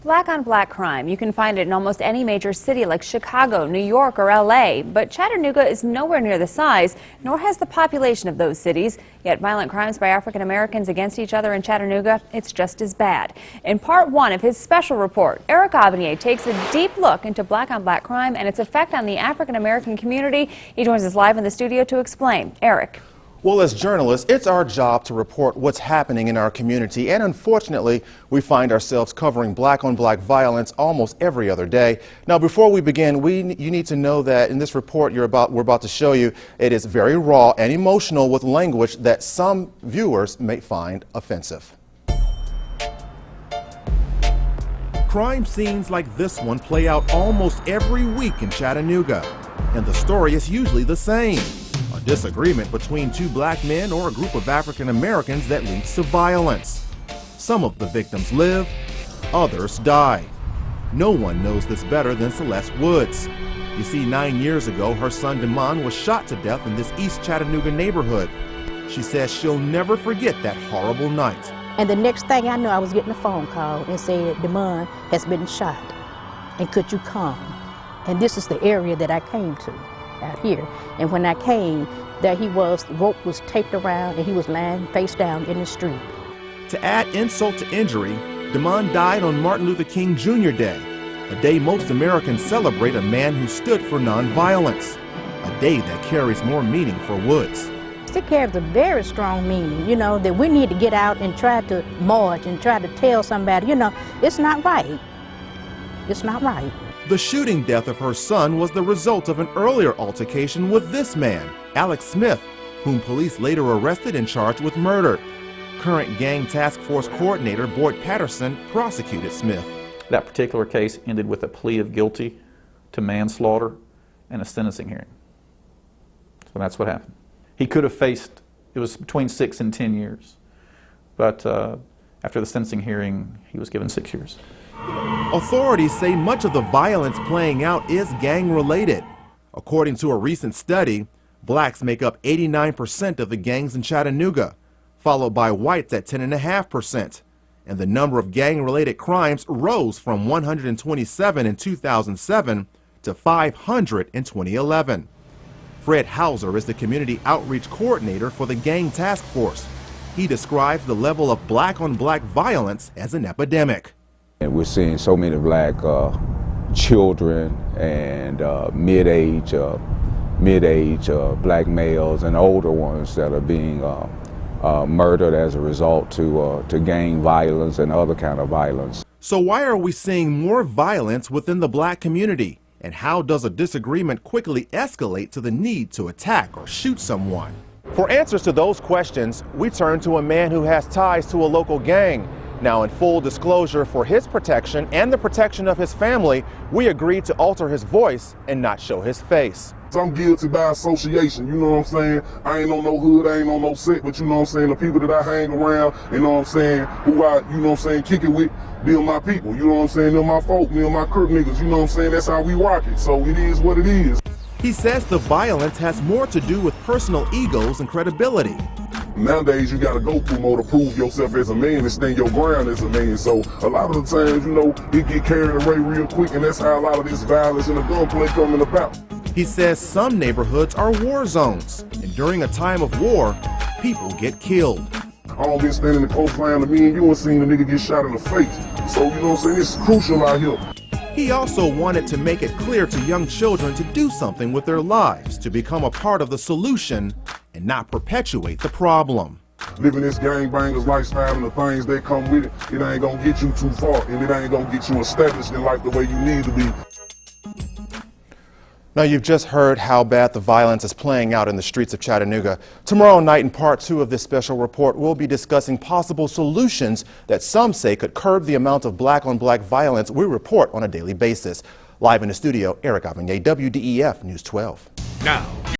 Black-on-black crime. You can find it in almost any major city like Chicago, New York, or L.A., but Chattanooga is nowhere near the size, nor has the population of those cities. Yet violent crimes by African Americans against each other in Chattanooga, it's just as bad. In part one of his special report, Eric Avenier takes a deep look into black-on-black crime and its effect on the African American community. He joins us live in the studio to explain. Eric. Well, as journalists, it's our job to report what's happening in our community, and unfortunately, we find ourselves covering black-on-black violence almost every other day. Now, before we begin, you need to know that in this report we're about to show you, it is very raw and emotional with language that some viewers may find offensive. Crime scenes like this one play out almost every week in Chattanooga, and the story is usually the same. A disagreement between two black men or a group of African Americans that leads to violence. Some of the victims live, others die. No one knows this better than Celeste Woods. You see, 9 years ago, her son Damon was shot to death in this East Chattanooga neighborhood. She says she'll never forget that horrible night. And the next thing I knew, I was getting a phone call and said, Damon has been shot, and could you come? And this is the area that I came to, out here. And when I came, there he was, the rope was taped around, and he was lying face down in the street. To add insult to injury, Damon died on Martin Luther King Jr. Day, a day most Americans celebrate a man who stood for nonviolence, a day that carries more meaning for Woods. It carries a very strong meaning, you know, that we need to get out and try to march and try to tell somebody, you know, it's not right. It's not right. The shooting death of her son was the result of an earlier altercation with this man, Alex Smith, whom police later arrested and charged with murder. Current gang task force coordinator Boyd Patterson prosecuted Smith. That particular case ended with a plea of guilty to manslaughter and a sentencing hearing. So that's what happened. He could have faced, it was between 6 and 10 years, but after the sentencing hearing, he was given 6 years. Authorities say much of the violence playing out is gang-related. According to a recent study, blacks make up 89% of the gangs in Chattanooga, followed by whites at 10.5%. And the number of gang-related crimes rose from 127 in 2007 to 500 in 2011. Fred Hauser is the community outreach coordinator for the gang task force. He describes the level of black-on-black violence as an epidemic. And we're seeing so many black children and mid-age black males and older ones that are being murdered as a result to gang violence and other kind of violence. So why are we seeing more violence within the black community? And how does a disagreement quickly escalate to the need to attack or shoot someone? For answers to those questions, we turn to a man who has ties to a local gang. Now, in full disclosure, for his protection and the protection of his family, we agreed to alter his voice and not show his face. I'm guilty by association, you know what I'm saying? I ain't on no hood, I ain't on no set, but you know what I'm saying, the people that I hang around, you know what I'm saying, who I, you know what I'm saying, kick it with, they're my people, you know what I'm saying, they're my folk, they're my crook niggas, you know what I'm saying, that's how we rock it, so it is what it is. He says the violence has more to do with personal egos and credibility. Nowadays, you gotta go through more to prove yourself as a man and stand your ground as a man. So a lot of the times, you know, it get carried away real quick, and that's how a lot of this violence and the gunplay coming about. He says some neighborhoods are war zones, and during a time of war, people get killed. I don't been standing the close line to me and you and seen the nigga get shot in the face. So, you know what I'm saying, it's crucial out here. He also wanted to make it clear to young children to do something with their lives, to become a part of the solution and not perpetuate the problem. Living this gangbangers lifestyle and the things that come with it, it ain't gonna get you too far, and it ain't gonna get you established in life the way you need to be. Now, you've just heard how bad the violence is playing out in the streets of Chattanooga. Tomorrow night, in part 2 of this special report, we'll be discussing possible solutions that some say could curb the amount of black-on-black violence we report on a daily basis. Live in the studio, Eric Avenier, WDEF News 12. Now.